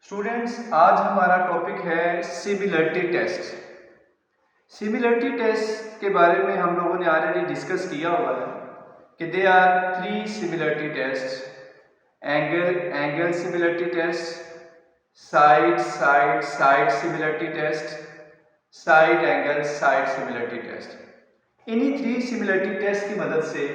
Students, आज हमारा topic है सिमिलरिटी टेस्ट। सिमिलरिटी टेस्ट के बारे में हम लोगों ने ऑलरेडी डिस्कस किया हुआ है कि they are three similarity test: angle similarity test, side side side similarity test, side similarity test. इन्हीं थ्री सिमिलरिटी टेस्ट की मदद से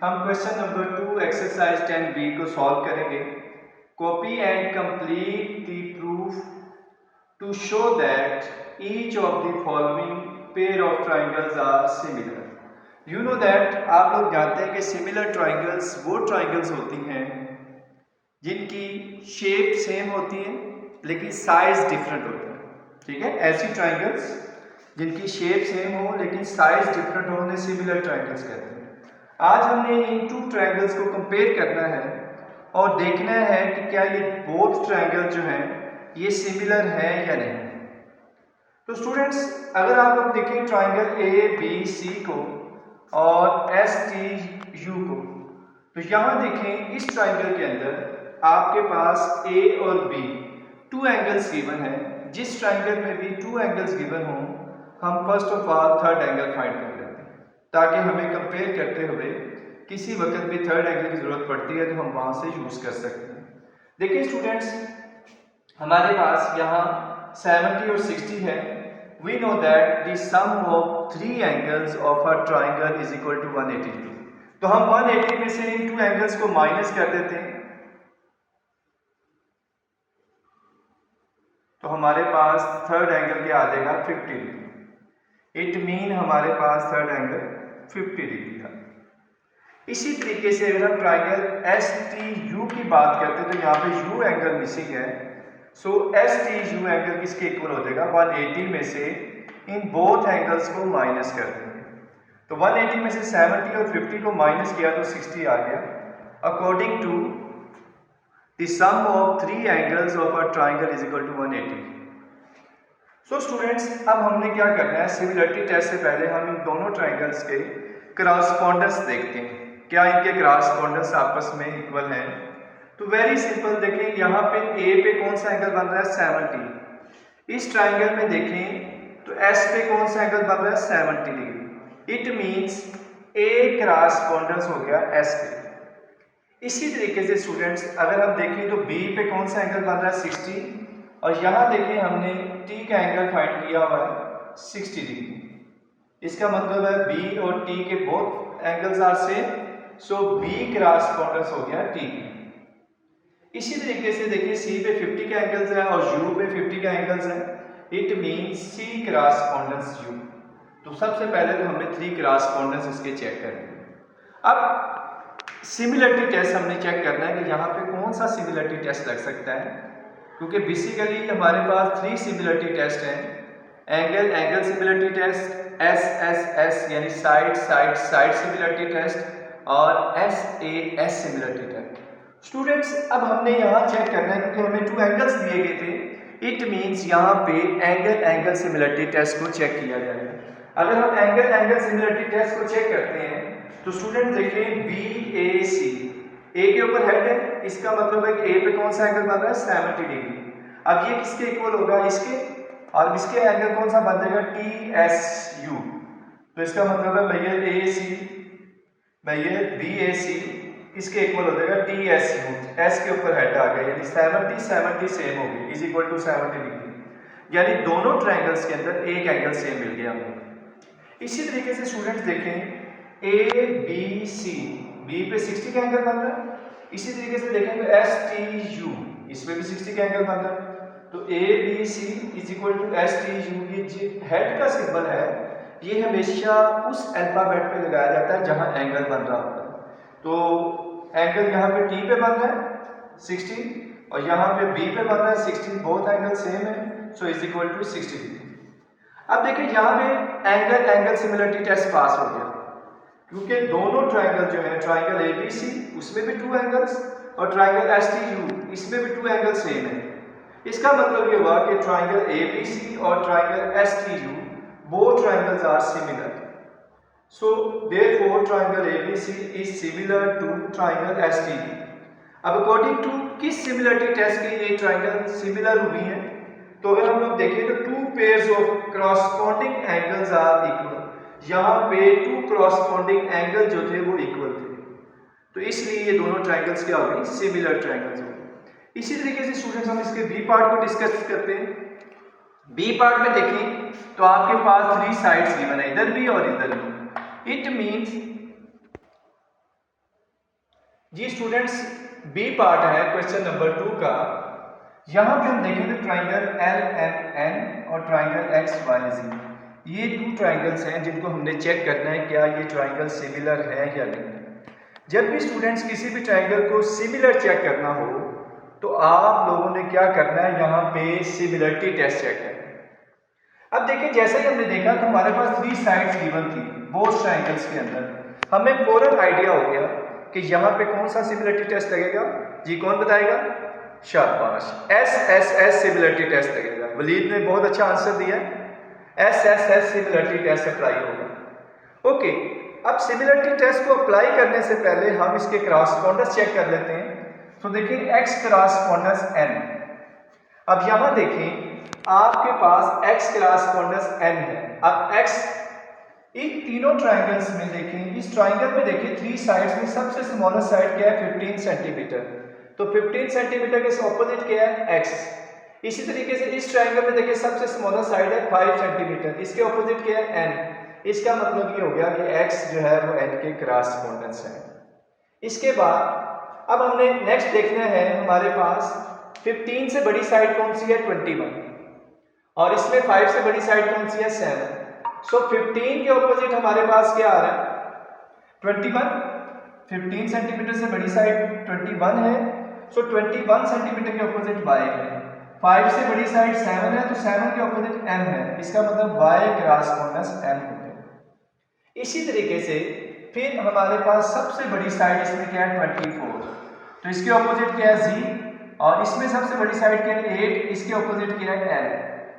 हम क्वेश्चन नंबर 2 एक्सरसाइज 10B को सॉल्व करेंगे। Copy and complete the proof to show that each of the following pair of triangles are similar. You know that आप लोग जानते हैं कि सिमिलर ट्राइंगल्स वो ट्राइंगल्स होती हैं जिनकी शेप सेम होती है लेकिन साइज डिफरेंट होता है। ठीक है, ऐसी ट्राइंगल्स जिनकी शेप सेम हो लेकिन साइज डिफरेंट हो उन्हें सिमिलर ट्राइंगल्स कहते हैं। आज हमने इन टू ट्राइंगल्स को कंपेयर करना है और देखना है कि क्या ये बोथ ट्रायंगल जो हैं ये सिमिलर हैं या नहीं। तो स्टूडेंट्स, अगर आप लोग देखें ट्रायंगल ए बी सी को और एस टी यू को, तो यहाँ देखें इस ट्रायंगल के अंदर आपके पास ए और बी टू एंगल्स गिवन हैं। जिस ट्रायंगल में भी टू एंगल्स गिवन हों हम first of all third angle find कर लेते हैं ताकि हमें कंपेयर करते हुए किसी वक्त भी थर्ड एंगल की जरूरत पड़ती है तो हम वहां से यूज कर सकते हैं। देखिए स्टूडेंट्स, हमारे पास यहाँ 70 और 60 है। We know that the sum of three angles of a triangle is equal to 180। तो हम 180 में से इन टू एंगल्स को माइनस कर देते हैं तो हमारे पास थर्ड एंगल क्या आ जाएगा 50 डिग्री। इट मीन हमारे पास थर्ड एंगल 50 डिग्री था। इसी तरीके से अगर हम ट्राइंगल एस टी यू की बात करते हैं तो यहाँ पे यू एंगल मिसिंग है। सो एस टी यू एंगल किसके इक्वल हो जाएगा 180 में से इन बोथ एंगल्स को माइनस कर देंगे। तो 180 में से 70 और 50 को माइनस किया तो 60 आ गया। According to the sum of three angles of a triangle is equal to 180। So students, अब हमने क्या करना है, सिमिलरिटी टेस्ट से पहले हम इन दोनों ट्राइंगल्स के क्रॉसपोंडेंस देखते हैं, क्या इनके क्रॉसपोंडेंस आपस में इक्वल हैं। तो वेरी सिंपल, देखें यहाँ पे ए पे कौन सा एंगल बन रहा है 70। इस ट्राइंगल में देखें तो एस पे कौन सा एंगल बन रहा है 70 डिग्री। इट मींस ए क्रॉसपोंडेंस हो गया एस पे। इसी तरीके से स्टूडेंट्स अगर हम देखें तो बी पे कौन सा एंगल बन रहा है 60 और यहाँ देखें हमने टी का एंगल फाइंड किया हुआ है 60 डिग्री। इसका मतलब है बी और टी के both angles are same. So B correspondence हो गया टी। इसी तरीके से देखिए सी पे 50 का एंगल्स है और यू पे 50 का एंगल्स है। It means C correspondence U. तो सबसे पहले तो हमने थ्री क्रॉसपोंडेंस इसके चेक करने। अब सिमिलरिटी टेस्ट हमने चेक करना है कि यहाँ पे कौन सा सिमिलरिटी टेस्ट लग सकता है, क्योंकि बेसिकली हमारे पास थ्री सिमिलरिटी टेस्ट हैं। एंगल सिमिलरिटी टेस्ट, एस यानी साइड सिमिलरिटी टेस्ट और एस सिमिलरिटी टेस्ट। स्टूडेंट्स, अब हमने यहाँ चेक करना है क्योंकि हमें टू एंगल्स दिए गए थे। इट मींस यहाँ पे एंगल सिमिलरिटी टेस्ट को चेक किया जाएगा। अगर हम एंगल सिमिलरिटी टेस्ट को चेक करते हैं तो स्टूडेंट देखें बी ए सी, ए के ऊपर हेड है, इसका मतलब है कि ए पे कौन सा एंगल बन रहा है 70 डिग्री। अब ये किसके इक्वल होगा, इसके, और इसके एंगल कौन सा बन जाएगा टी एस यू। तो इसका मतलब है भैया बी ए सी इसके इक्वल हो जाएगा टी एस यू। एस के ऊपर हेड आ गया यानी 70 सेम हो गई इज इक्वल टू 70 डिग्री, यानी दोनों ट्रायंगल्स के अंदर एक एंगल सेम मिल गया हमें। इसी तरीके से स्टूडेंट्स देखें ए बी सी, बी पे 60 का एंगल बन रहा है। इसी तरीके से देखें तो एस टी यू, इसमें भी 60 का एंगल बन रहा है। तो A B C is equal to S T U. ये जो हेड का सिंबल है ये हमेशा उस अल्फाबेट पे लगाया जाता है जहां एंगल बन रहा होता है। तो एंगल यहाँ पे टी पे बन रहा है 60 और यहाँ पे बी पे बन रहा है 60, बोथ एंगल सेम है। So is equal to 60 degree. अब देखिए यहाँ पे एंगल सिमिलरिटी टेस्ट पास हो गया क्योंकि दोनों ट्राइंगल जो है, ट्राइंगल ए बी सी उसमें भी टू एंगल्स और ट्राइंगल एस टी यू इसमें भी टू एंगल सेम है। इसका मतलब ये हुआ कि ट्राइंगल ए बी सी और triangle S T you both triangles are similar. So therefore triangle ABC is similar to triangle STD. अब अकॉर्डिंग टू किस सिमिलरिटी टेस्ट के ये ट्राइंगल सिमिलर हुई हैं, तो अगर हम लोग देखें तो two pairs of corresponding angles are equal, यहाँ पे टू करस्पॉन्डिंग एंगल जो थे वो इक्वल थे, तो इसलिए ये दोनों ट्राइंगल्स क्या हो गए, सिमिलर ट्राइंगल्स हो गए। इसी तरीके से स्टूडेंट्स हम इसके बी पार्ट को डिस्कस करते हैं। बी पार्ट में देखें तो आपके पास 3 साइड्स गिवन है, इधर भी और इधर भी। इट मींस जी स्टूडेंट्स बी पार्ट है क्वेश्चन नंबर 2 का। यहां पे हम देखें तो ट्राइंगल LMN और ट्राइंगल XYZ, ये 2 ट्राइंगल्स हैं जिनको हमने चेक करना है क्या ये ट्राइंगल सिमिलर है या नहीं। जब भी स्टूडेंट्स किसी भी ट्राइंगल को सिमिलर चेक करना हो तो आप लोगों ने क्या करना है, यहाँ पे सिमिलरिटी टेस्ट चेक करना है। अब देखिए जैसे ही हमने देखा तो हमारे पास 3 साइड्स गिवन थी बोथ ट्राइंगल्स के अंदर, हमें फौरन आइडिया हो गया कि यहाँ पे कौन सा सिमिलरिटी टेस्ट लगेगा। जी कौन बताएगा, शाबाश, SSS सिमिलरिटी टेस्ट लगेगा। वलीद ने बहुत अच्छा आंसर दिया, SSS सिमिलरिटी टेस्ट अप्लाई होगा। ओके, अब सिमिलरिटी टेस्ट को अप्लाई करने से पहले हम इसके क्रॉसपोंडेंस चेक कर लेते हैं। तो देखिए X क्रॉसपोंडेंस N, अब यहां देखें आपके पास X क्रॉसपोंडेंस N है। अब X इन तीनों ट्राइंगल्स में देखें, इस ट्राइंगल में देखिए 3 साइड्स में सबसे स्मॉलेस्ट साइड क्या है, 15 सेंटीमीटर, तो 15 सेंटीमीटर के ऑपोजिट क्या है, X। इसी तरीके से इस ट्राइंगल में देखिए सबसे स्मॉलेस्ट साइड है 5 सेंटीमीटर, इसके ऑपोजिट क्या है, N। इसका मतलब ये हो गया कि X जो है वो N के क्रॉसपोंडेंस है। इसके बाद अब हमने नेक्स्ट देखना है, हमारे पास 15 से बड़ी साइड कौन सी है, 21, और इसमें 5 से बड़ी साइड कौन सी है, 7। सो 15 के ऑपोजिट हमारे पास क्या आ रहा है, 21। 15 सेंटीमीटर से बड़ी साइड 21 है, सो 21 सेंटीमीटर के ऑपोजिट y है। 5 से बड़ी साइड 7 है, तो 7 के ऑपोजिट m है, इसका मतलब y क्रॉसपोंडेंस m हो गया। इसी तरीके से फिर हमारे पास सबसे बड़ी साइड इसमें क्या है, 24, तो इसके ऑपोजिट क्या है, z, और इसमें सबसे बड़ी साइड क्या है, 8, इसके ऑपोजिट क्या है, l,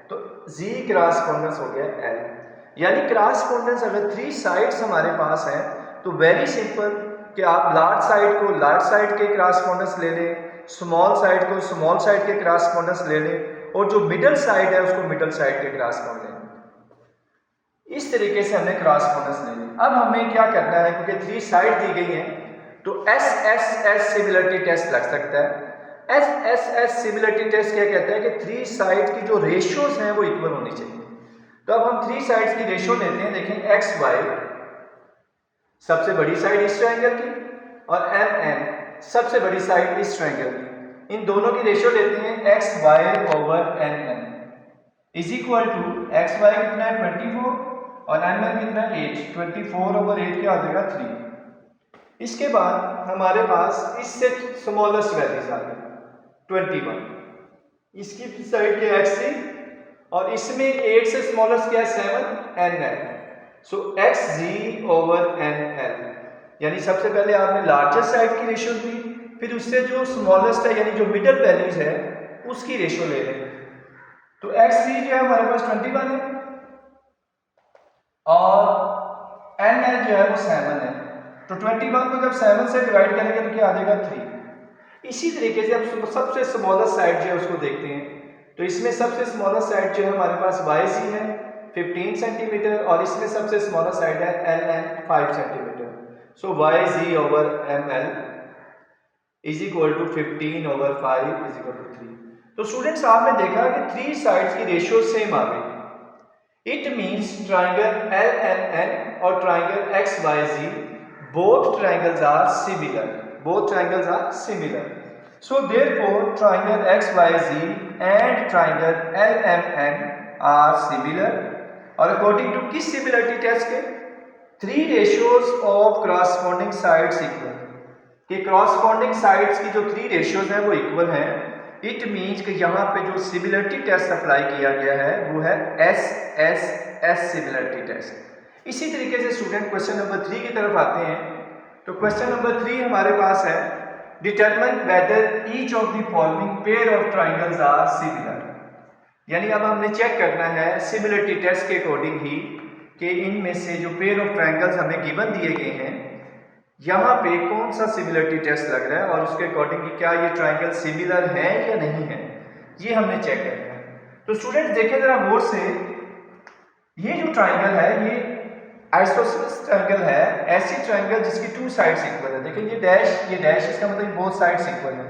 तो z क्रॉसपोंडेंस हो गया l। यानी क्रॉसपोंडेंस अगर 3 साइड्स हमारे पास है तो वेरी सिंपल कि आप लार्ज साइड को लार्ज साइड के क्रॉसपोंडेंस ले लें, स्मॉल साइड को स्मॉल साइड के क्रॉसपोंडेंस ले लें, और जो मिडल साइड है उसको मिडल साइड के क्रॉसपोंडेंस लें। इस तरीके से हमने क्रॉसपोंडेंस ले ली। अब हमें क्या करना है, क्योंकि 3 साइड दी गई हैं तो SSS सिमिलरिटी टेस्ट लग सकता है। SSS सिमिलरिटी टेस्ट क्या कहता है कि 3 साइड की जो रेशियोज हैं वो इक्वल होनी चाहिए। तो अब हम 3 साइड्स की रेशियो लेते हैं। देखें XY सबसे बड़ी साइड इस ट्रायंगल की, और MN सबसे बड़ी साइड इस ट्रायंगल की, इन दोनों की रेशियो लेते हैं XY over NN is equal to XY कितना है 24 और NN कितना है 8, 24 ओवर 8 क्या आ जाएगा 3। इसके बाद हमारे पास इससे स्मॉलेस्ट वैल्यूज आ गई 21, इसकी साइड के XC, और इसमें 8 से स्मॉलेस्ट क्या है 7, NL, सो XG ओवर NL। यानी सबसे पहले आपने लार्जेस्ट साइड की रेशियो दी, फिर उससे जो स्मॉलेस्ट है यानी जो मिडल वैल्यूज है उसकी रेशियो ले लें। तो XG जो है हमारे पास 21 है और NL जो है वो 7 है, तो 21 को जब 7 से डिवाइड करेंगे तो क्या आ जाएगा 3। इसी तरीके से अब सबसे स्मॉलेस्ट साइड जो है उसको देखते हैं। तो इसमें सबसे स्मॉलेस्ट साइड जो है हमारे पास YC है 15 सेंटीमीटर, और इसमें सबसे स्मॉलेस्ट साइड है LN 5 centimetre, so YG over ML is equal to 15 over 5 is equal to 3। तो स्टूडेंट्स आपने देखा कि 3 साइड्स की रेशियो सेम आ गई। इट मींस ट्रायंगल LMN और triangle XYZ both triangles are similar, both triangles are similar. So therefore triangle XYZ and triangle LMN are similar, और according to किस सिमिलरिटी टेस्ट के 3 ratios of corresponding sides equal, कि corresponding sides की जो 3 ratios हैं वो equal हैं। It means कि यहाँ पे जो सिमिलरिटी टेस्ट अप्लाई किया गया है वो है SSS सिमिलरिटी टेस्ट। इसी तरीके से स्टूडेंट क्वेश्चन नंबर 3 की तरफ आते हैं। तो क्वेश्चन नंबर 3 हमारे पास है determine whether each of the following pair of triangles are similar. यानी अब हमने चेक करना है सिमिलरिटी टेस्ट के अकॉर्डिंग ही कि इनमें से जो पेयर ऑफ ट्राइंगल्स हमें गिवन दिए गए हैं यहाँ पे कौन सा सिमिलरिटी टेस्ट लग रहा है और उसके अकॉर्डिंग क्या ये ट्राइंगल सिमिलर है या नहीं है, ये हमने चेक करना है। तो स्टूडेंट्स देखें जरा गौर से, ये जो ट्राइंगल है ये आइसोसेलेस ट्राइंगल है, ऐसी ट्राइंगल जिसकी टू साइड्स इक्वल है। देखिए ये डैश इसका मतलब बोथ साइड्स इक्वल है।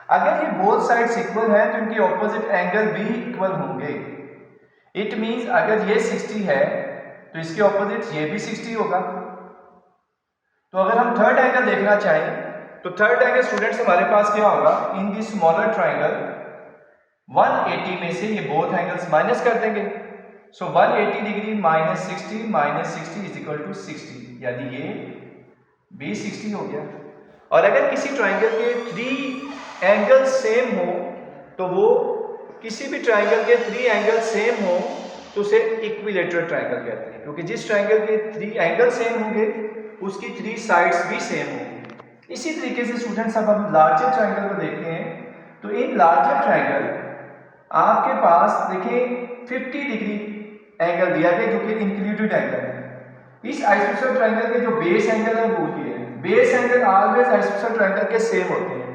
अगर ये बोथ साइड्स इक्वल है तो इनके ऑपोजिट एंगल भी इक्वल होंगे। इट मींस अगर ये 60 है तो इसके ऑपोजिट ये भी 60 होगा। तो अगर हम थर्ड एंगल देखना चाहें तो थर्ड एंगल स्टूडेंट्स हमारे पास क्या होगा, इन दी स्मॉलर ट्राइंगल 180 में से ये बोथ एंगल्स माइनस कर देंगे। So 180 degree minus 60 is equal to 60, यानी ये भी 60 हो गया। और अगर किसी ट्राइंगल के 3 एंगल सेम हो तो वो किसी भी ट्राइंगल के 3 एंगल सेम हो तो उसे इक्विलेटरल ट्राइंगल कहते हैं, क्योंकि जिस ट्राइंगल के 3 एंगल सेम होंगे उसकी 3 साइड्स भी सेम होंगी। इसी तरीके से स्टूडेंट्स अब हम लार्जर ट्राइंगल को देखते हैं। तो इन लार्जर ट्राइंगल आपके पास देखिए 50 डिग्री एंगल दिया गया जो कि इंक्लूडेड एंगल है। इस आइसोसेलेस ट्राइंगल के जो बेस एंगल है वो ये है। Base angle always isosceles triangle के सेम होते हैं।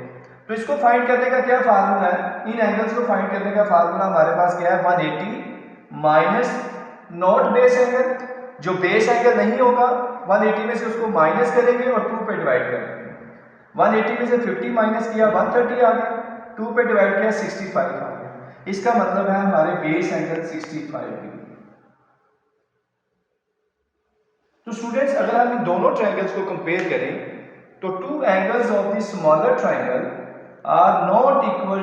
तो इसको फाइंड करने का क्या फार्मूला है, इन एंगल्स को फाइंड करने का फार्मूला हमारे पास क्या है, 180 माइनस नॉट बेस एंगल, जो बेस एंगल नहीं होगा 180 में से उसको माइनस करेंगे और 2 पे डिवाइड करेंगे। 180 में से 50 माइनस किया 130 आ गया, 2 पे डिवाइड किया 65 आ गया। इसका मतलब है हमारे बेस एंगल 65 डिग्री। तो स्टूडेंट्स अगर हम इन दोनों ट्रायंगल्स को कंपेयर करें तो 2 angles of the smaller triangle are not equal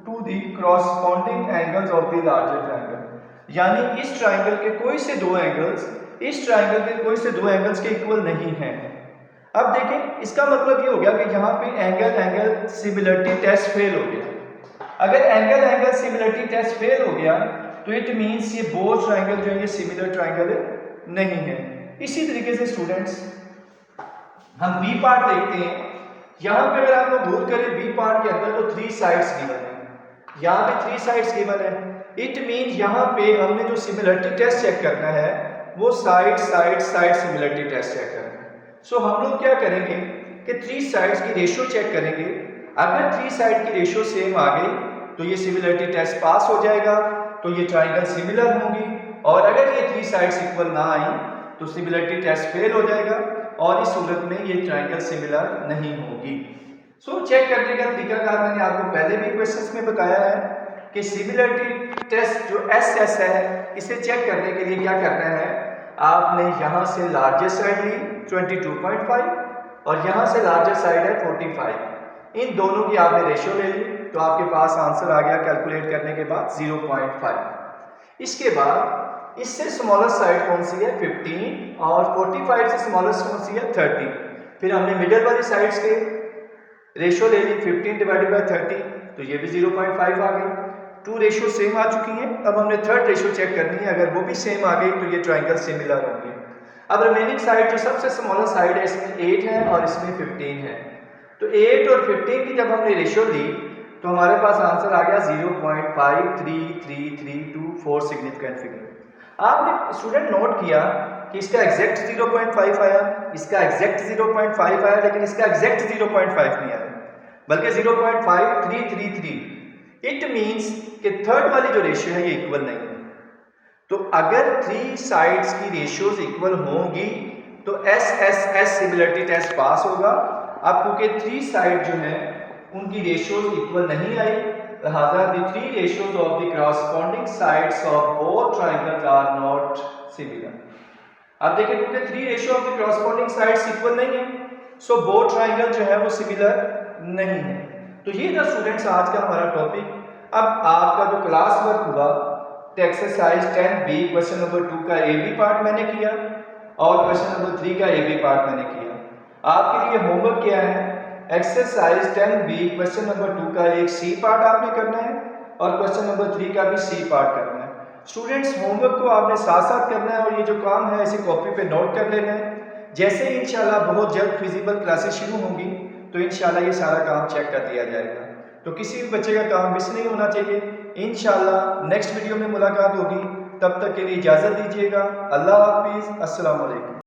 to the corresponding angles of the larger triangle. यानी इस ट्रायंगल के कोई से दो एंगल्स इस ट्रायंगल के कोई से दो एंगल्स के इक्वल नहीं हैं। अब देखें इसका मतलब ये हो गया कि यहाँ पे angle angle similarity test fail हो गया। अगर angle angle similarity test fail हो गया तो इट मीन्स ये बोथ ट्रायंगल जो है ये सिमिलर ट्रायंगल नहीं है। इसी तरीके से स्टूडेंट्स हम बी पार्ट देखते हैं। यहाँ पे अगर आप लोग गौर करें बी पार्ट के अंदर तो 3 साइड्स गिवन है, यहाँ पे 3 साइड्स गिवन है। इट मीन यहाँ पे हमने जो सिमिलरिटी टेस्ट चेक करना है वो साइड सिमिलरिटी टेस्ट चेक करना है। सो हम लोग क्या करेंगे कि 3 साइड्स की रेशियो चेक करेंगे। अगर 3 साइड की रेशियो सेम आ गई तो ये सिमिलरिटी टेस्ट पास हो जाएगा, तो ये ट्रायंगल सिमिलर होंगी। और अगर ये 3 साइड्स इक्वल ना आई तो सिमिलरिटी टेस्ट फेल हो जाएगा और इस सूरत में ये ट्रायंगल सिमिलर नहीं होगी। सो चेक करने का तरीकाकार मैंने आपको पहले भी क्वेश्चंस में बताया है कि सिमिलरिटी टेस्ट जो एसएस है इसे चेक करने के लिए क्या करना है, आपने यहाँ से लार्जेस्ट साइड ली 22.5 और यहाँ से लार्जेस्ट साइड है 45, इन दोनों की आपने रेशियो ले ली तो आपके पास आंसर आ गया कैलकुलेट करने के बाद 0.5। इसके बाद इससे स्मॉलर साइड कौन सी है 15 और 45 से स्मॉलेस्ट कौन सी है 30। फिर हमने मिडल वाली साइड्स के रेशियो ले ली 15 डिवाइडेड बाय 30 तो ये भी 0.5 आ गई। 2 रेशियो सेम आ चुकी हैं। अब हमने थर्ड रेशियो चेक करनी है, अगर वो भी सेम आ गई तो ये ट्रायंगल सिमिलर होंगे। अब रिमेनिंग साइड जो सबसे स्मॉलर साइड है इसमें 8 है और इसमें 15 है। तो 8 और 15 की जब हमने रेशियो ली तो हमारे पास आंसर आ गया 0.53332 सिग्निफिकेंट फिगर। आपने स्टूडेंट नोट किया कि इसका एग्जैक्ट 0.5 आया, इसका एग्जैक्ट 0.5 आया, लेकिन इसका एग्जैक्ट 0.5 नहीं आया बल्कि 0.5333। इट मींस कि थर्ड वाली जो रेशियो है ये इक्वल नहीं है। तो अगर 3 साइड्स की रेशियोज इक्वल होंगी तो एस सिमिलरिटी टेस्ट पास होगा। अब क्योंकि 3 साइड जो है उनकी रेशियोज इक्वल नहीं आई, लिहाजा the 3 ratios of the corresponding sides of both triangles are not similar। अब देखिए क्योंकि 3 ratio of the corresponding sides equal नहीं है, सो बोथ ट्रायंगल जो है वो सिमिलर नहीं है। तो ये था स्टूडेंट्स आज का हमारा टॉपिक। अब आपका जो क्लास वर्क हुआ तो एक्सरसाइज 10B क्वेश्चन नंबर 2 का ए बी पार्ट मैंने किया और क्वेश्चन नंबर 3 का ए बी पार्ट मैंने किया। आपके लिए होमवर्क क्या है, एक्सरसाइज 10B क्वेश्चन नंबर 2 का एक सी पार्ट आपने करना है और क्वेश्चन नंबर 3 का भी सी पार्ट करना है। स्टूडेंट्स होमवर्क को आपने साथ साथ करना है और ये जो काम है इसे कॉपी पे नोट कर लेना है। जैसे इंशाल्लाह बहुत जल्द फिजिकल क्लासेस शुरू होंगी तो इंशाल्लाह ये सारा काम चेक कर दिया जाएगा, तो किसी भी बच्चे का काम मिस नहीं होना चाहिए। इंशाल्लाह नेक्स्ट वीडियो में मुलाकात होगी, तब तक के लिए इजाज़त दीजिएगा। अल्लाह हाफिज़, अस्सलाम वालेकुम।